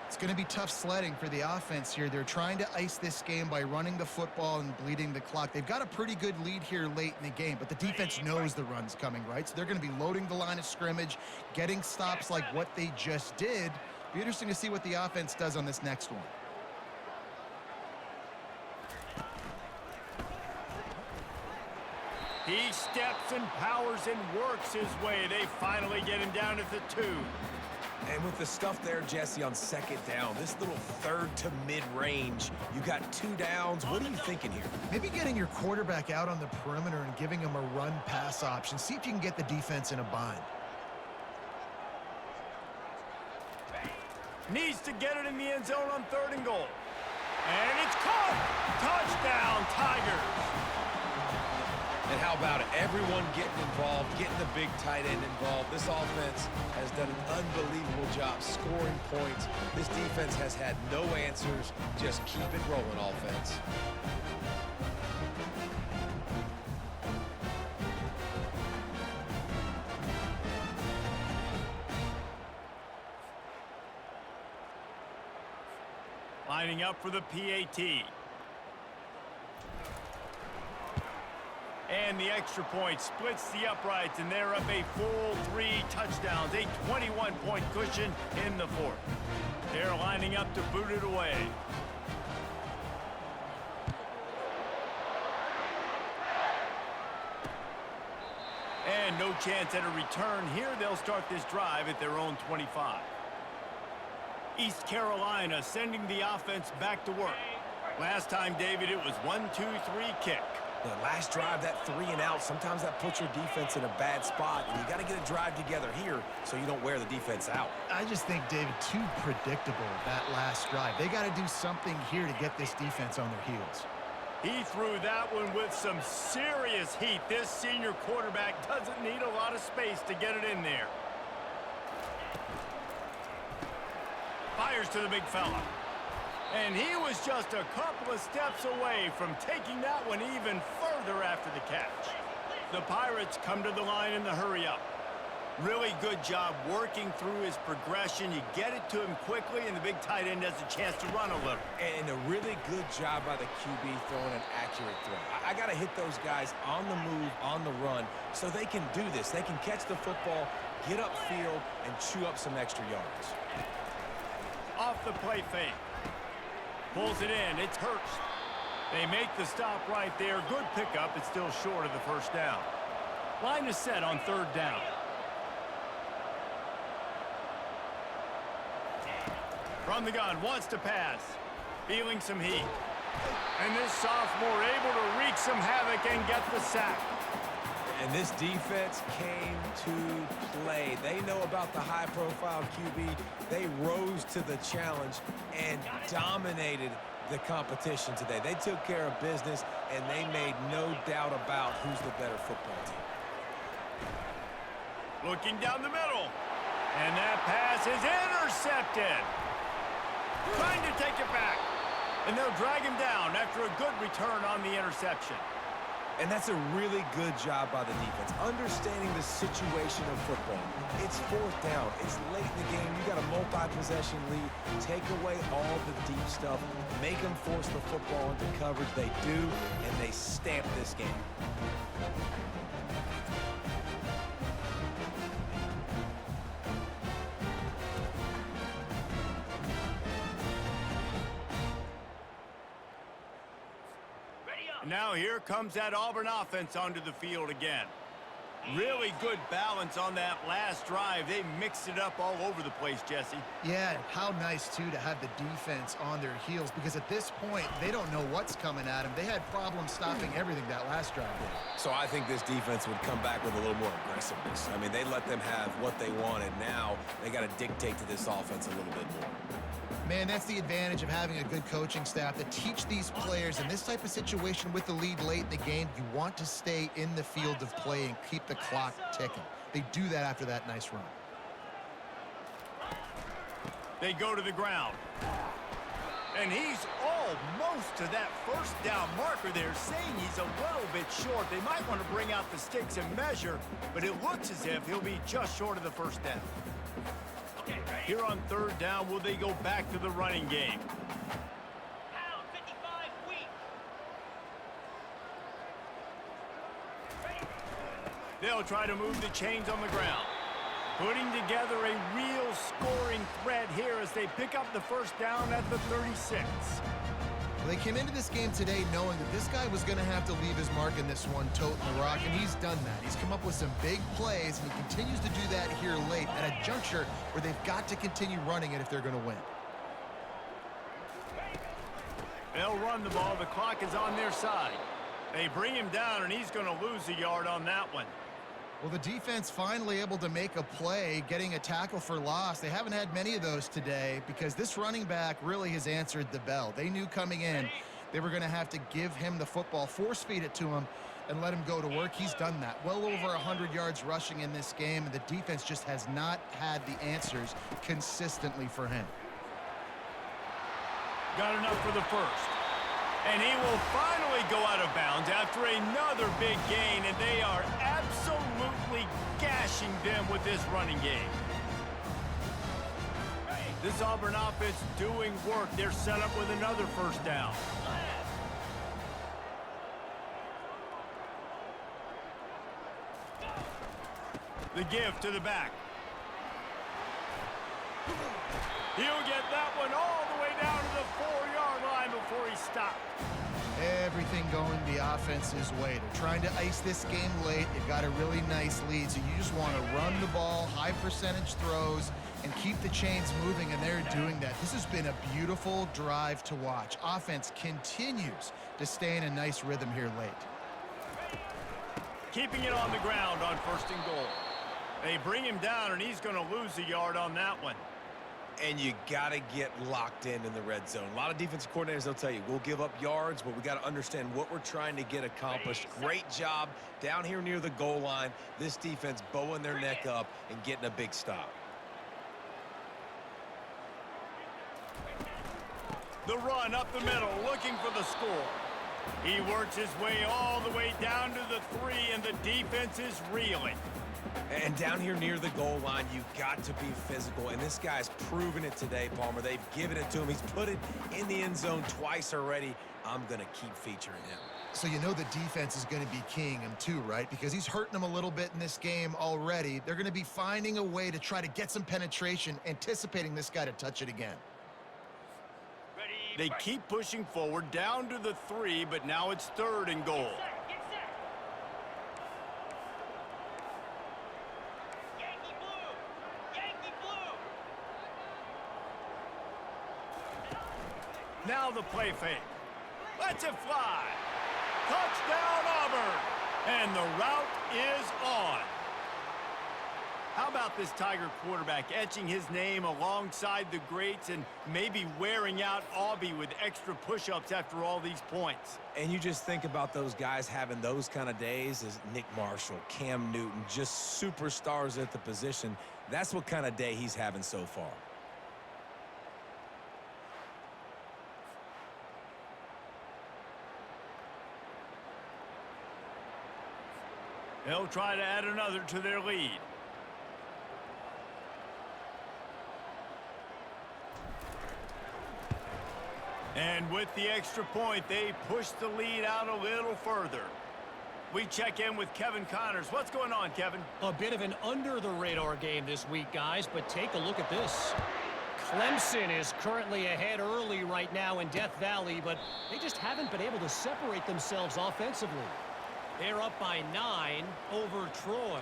It's going to be tough sledding for the offense here. They're trying to ice this game by running the football and bleeding the clock. They've got a pretty good lead here late in the game, but the defense knows the run's coming, right? So they're going to be loading the line of scrimmage, getting stops like what they just did. Be interesting to see what the offense does on this next one. He steps and powers and works his way. They finally get him down at the 2. And with the stuff there, Jesse, on second down, this little third to mid-range, you got 2 downs. What are you thinking here? Maybe getting your quarterback out on the perimeter and giving him a run-pass option. See if you can get the defense in a bind. Needs to get it in the end zone on 3rd and goal. And it's caught. Touchdown, Tigers. And how about it? Everyone getting involved, getting the big tight end involved. This offense has done an unbelievable job scoring points. This defense has had no answers. Just keep it rolling, offense. Lining up for the PAT. And the extra point splits the uprights, and they're up a full 3 touchdowns, a 21-point cushion in the 4th. They're lining up to boot it away. And no chance at a return here. They'll start this drive at their own 25. East Carolina sending the offense back to work. Last time, David, it was 1-2-3 kick. The last drive, that 3 and out, sometimes that puts your defense in a bad spot, and you got to get a drive together here so you don't wear the defense out. I just think, David, too predictable, that last drive. They got to do something here to get this defense on their heels. He threw that one with some serious heat. This senior quarterback doesn't need a lot of space to get it in there. Fires to the big fella. And he was just a couple of steps away from taking that one even further after the catch. The Pirates come to the line in the hurry-up. Really good job working through his progression. You get it to him quickly, and the big tight end has a chance to run a little. And a really good job by the QB throwing an accurate throw. I got to hit those guys on the move, on the run, so they can do this. They can catch the football, get upfield, and chew up some extra yards. Off the play fake. Pulls it in. It's Hurst. They make the stop right there. Good pickup. It's still short of the first down. Line is set on 3rd down. From the gun. Wants to pass. Feeling some heat. And this sophomore able to wreak some havoc and get the sack. And this defense came to play. They know about the high-profile QB. They rose to the challenge and dominated the competition today. They took care of business, and they made no doubt about who's the better football team. Looking down the middle. And that pass is intercepted. Trying to take it back. And they'll drag him down after a good return on the interception. And that's a really good job by the defense, understanding the situation of football. It's 4th down. It's late in the game. You got a multi-possession lead. Take away all the deep stuff. Make them force the football into coverage. They do, and they stamp this game. Now here comes that Auburn offense onto the field again. Really good balance on that last drive. They mixed it up all over the place, Jesse. Yeah, how nice, too, to have the defense on their heels, because at this point, they don't know what's coming at them. They had problems stopping everything that last drive did. So I think this defense would come back with a little more aggressiveness. I mean, they let them have what they wanted. Now they got to dictate to this offense a little bit more. Man, that's the advantage of having a good coaching staff to teach these players in this type of situation with the lead late in the game. You want to stay in the field of play and keep the clock ticking. They do that after that nice run. They go to the ground. And he's almost to that first down marker there, saying he's a little bit short. They might want to bring out the sticks and measure, but it looks as if he'll be just short of the first down. Okay, ready? Here on third down, will they go back to the running game? Pound 55 weak. Ready? They'll try to move the chains on the ground, putting together a real scoring threat here as they pick up the first down at the 36. Well, they came into this game today knowing that this guy was going to have to leave his mark in this one, toting the rock, and he's done that. He's come up with some big plays, and he continues to do that here late at a juncture where they've got to continue running it if they're going to win. They'll run the ball. The clock is on their side. They bring him down, and he's going to lose a yard on that one. Well, the defense finally able to make a play, getting a tackle for loss. They haven't had many of those today because this running back really has answered the bell. They knew coming in they were going to have to give him the football, force feed it to him, and let him go to work. He's done that. Well over 100 yards rushing in this game, and the defense just has not had the answers consistently for him. Got enough for the first. And he will finally go out of bounds after another big gain, and they are absolutely gashing them with this running game. This Auburn offense doing work. They're set up with another first down. The give to the back. He'll get that one all the way down to the 4-yard line before he stopped. Everything going the offense's way. They're trying to ice this game late. They've got a really nice lead, so you just want to run the ball, high percentage throws, and keep the chains moving, and they're doing that. This has been a beautiful drive to watch. Offense continues to stay in a nice rhythm here late. Keeping it on the ground on first and goal. They bring him down, and he's going to lose a yard on that one. And you got to get locked in the red zone. A lot of defensive coordinators, they'll tell you, we'll give up yards, but we got to understand what we're trying to get accomplished. Great job down here near the goal line. This defense bowing their neck up and getting a big stop. The run up the middle, looking for the score. He works his way all the way down to the 3, and the defense is reeling. And down here near the goal line, you've got to be physical. And this guy's proven it today, Palmer. They've given it to him. He's put it in the end zone twice already. I'm going to keep featuring him. So you know the defense is going to be keying him too, right? Because he's hurting them a little bit in this game already. They're going to be finding a way to try to get some penetration, anticipating this guy to touch it again. They keep pushing forward down to the 3, but now it's third and goal. Get set. Yankee blue. Yankee blue. Now the play fake. Lets it fly. Touchdown, Auburn. And the route is on. How about this Tiger quarterback etching his name alongside the greats and maybe wearing out Aubie with extra push-ups after all these points? And you just think about those guys having those kind of days as Nick Marshall, Cam Newton, just superstars at the position. That's what kind of day he's having so far. They'll try to add another to their lead. And with the extra point, they push the lead out a little further. We check in with Kevin Connors. What's going on, Kevin? A bit of an under-the-radar game this week, guys, but take a look at this. Clemson is currently ahead early right now in Death Valley, but they just haven't been able to separate themselves offensively. They're up by 9 over Troy.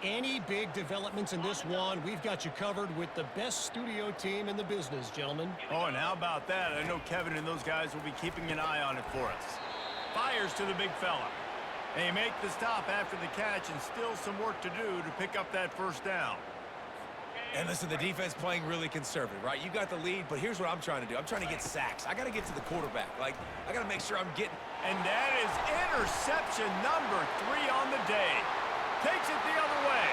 Any big developments in this one, we've got you covered with the best studio team in the business, gentlemen. Oh, and how about that? I know Kevin and those guys will be keeping an eye on it for us. Fires to the big fella. They make the stop after the catch, and still some work to do to pick up that first down. And listen, the defense playing really conservative, right? You got the lead, but here's what I'm trying to do. I'm trying to get sacks. I got to get to the quarterback. Like, I got to make sure I'm getting... And that is interception number 3 on the day. Takes it the other way.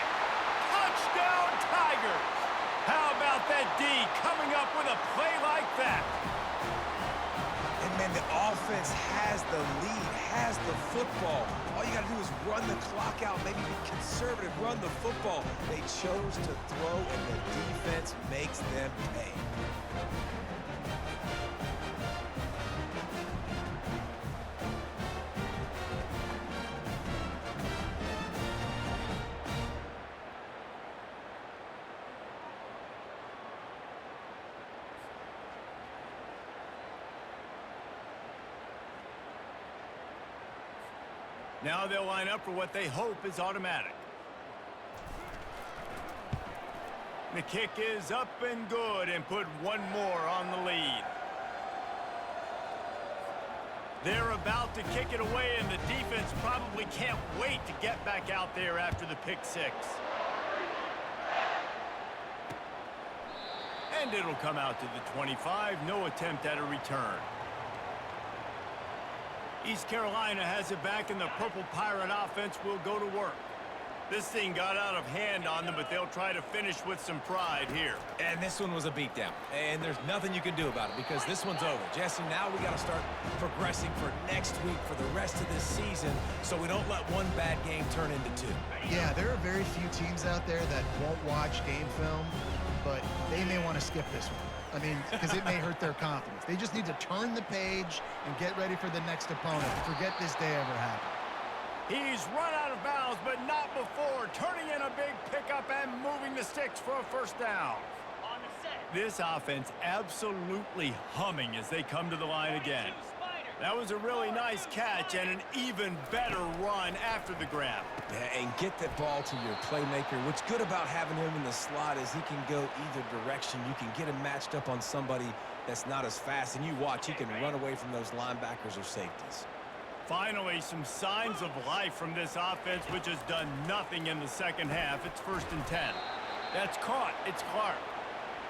Touchdown, Tigers. How about that D coming up with a play like that? And, man, the offense has the lead, has the football. All you got to do is run the clock out, maybe be conservative, run the football. They chose to throw, and the defense makes them pay. Now they'll line up for what they hope is automatic. The kick is up and good, and put one more on the lead. They're about to kick it away, and the defense probably can't wait to get back out there after the pick six. And it'll come out to the 25. No attempt at a return. East Carolina has it back, and the Purple Pirate offense will go to work. This thing got out of hand on them, but they'll try to finish with some pride here. And this one was a beatdown, and there's nothing you can do about it because this one's over. Jesse, now we got to start progressing for next week for the rest of this season so we don't let one bad game turn into two. Yeah, there are very few teams out there that won't watch game film, but they may want to skip this one. I mean, because it may hurt their confidence. They just need to turn the page and get ready for the next opponent. Forget this day ever happened. He's run out of bounds, but not before. Turning in a big pickup and moving the sticks for a first down. On the set. This offense absolutely humming as they come to the line again. That was a really nice catch and an even better run after the grab. Yeah, and get that ball to your playmaker. What's good about having him in the slot is he can go either direction. You can get him matched up on somebody that's not as fast, and you watch, he can run away from those linebackers or safeties. Finally, some signs of life from this offense, which has done nothing in the second half. It's 1st and 10. That's caught. It's Clark.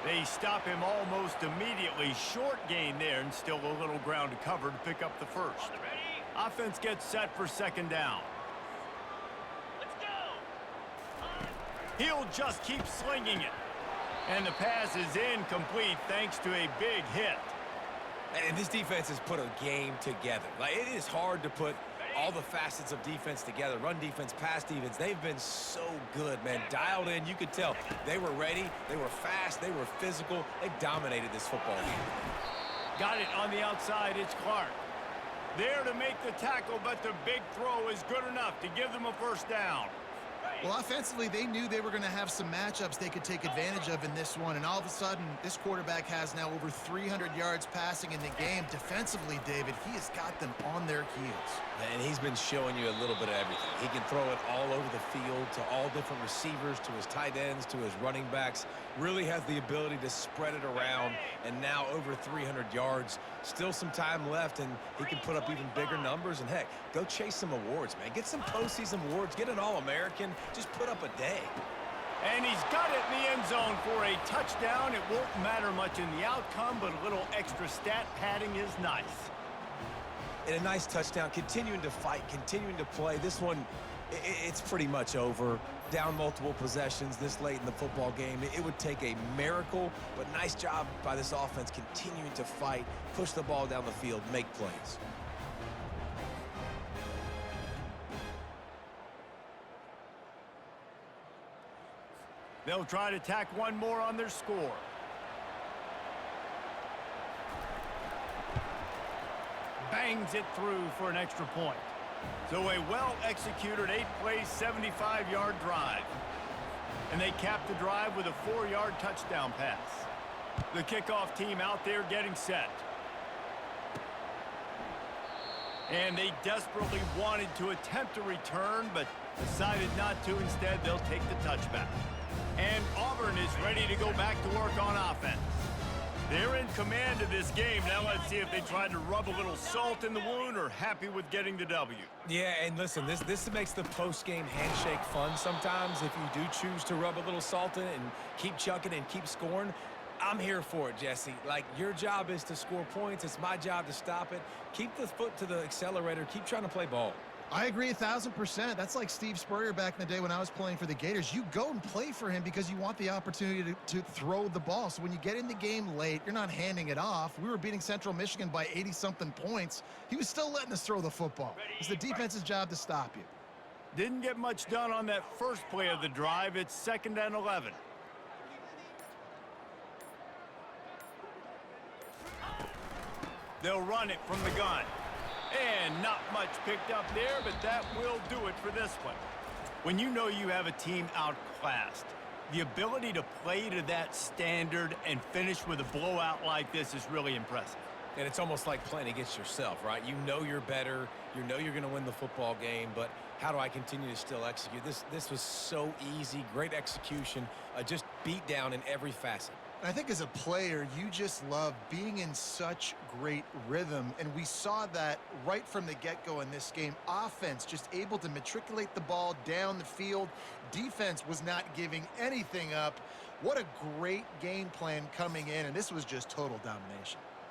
They stop him almost immediately. Short gain there, and still a little ground to cover to pick up the first. Offense gets set for 2nd down. Let's go. He'll just keep slinging it. And the pass is incomplete thanks to a big hit. And this defense has put a game together. Like, it is hard to put all the facets of defense together. Run defense, pass defense. They've been so good, man. Dialed in. You could tell they were ready. They were fast. They were physical. They dominated this football game. Got it on the outside. It's Clark. There to make the tackle, but the big throw is good enough to give them a first down. Well, offensively, they knew they were going to have some matchups they could take advantage of in this one, and all of a sudden, this quarterback has now over 300 yards passing in the game. Defensively, David, he has got them on their heels. And he's been showing you a little bit of everything. He can throw it all over the field to all different receivers, to his tight ends, to his running backs. Really has the ability to spread it around, and now over 300 yards. Still some time left, and he can put up even bigger numbers. And, heck, go chase some awards, man. Get some postseason awards. Get an All-American. Just put up a day. And he's got it in the end zone for a touchdown. It won't matter much in the outcome, but a little extra stat padding is nice. And a nice touchdown, continuing to fight, continuing to play. This one, it's pretty much over. Down multiple possessions this late in the football game. It would take a miracle, but nice job by this offense continuing to fight, push the ball down the field, make plays. They'll try to tack one more on their score. Bangs it through for an extra point. So a well-executed 8-play, 75-yard drive. And they cap the drive with a 4-yard touchdown pass. The kickoff team out there getting set. And they desperately wanted to attempt a return, but decided not to. Instead, they'll take the touchback. And Auburn is ready to go back to work on offense. They're in command of this game. Now let's see if they try to rub a little salt in the wound or happy with getting the W. Yeah, and listen, this makes the post-game handshake fun sometimes. If you do choose to rub a little salt in it and keep chucking and keep scoring, I'm here for it, Jesse. Like, your job is to score points. It's my job to stop it. Keep the foot to the accelerator. Keep trying to play ball. I agree 1,000%. That's like Steve Spurrier back in the day when I was playing for the Gators. You go and play for him because you want the opportunity to throw the ball. So when you get in the game late, you're not handing it off. We were beating Central Michigan by 80-something points. He was still letting us throw the football. It's the defense's job to stop you. Didn't get much done on that first play of the drive. It's 2nd and 11. They'll run it from the gun. And not much picked up there, but that will do it for this one. When you know you have a team outclassed, the ability to play to that standard and finish with a blowout like this is really impressive. And it's almost like playing against yourself, right? You know you're better. You know you're going to win the football game, but how do I continue to still execute? This was so easy, great execution, just beat down in every facet. I think as a player, you just love being in such great rhythm, and we saw that right from the get-go in this game. Offense just able to matriculate the ball down the field. Defense was not giving anything up. What a great game plan coming in, and this was just total domination.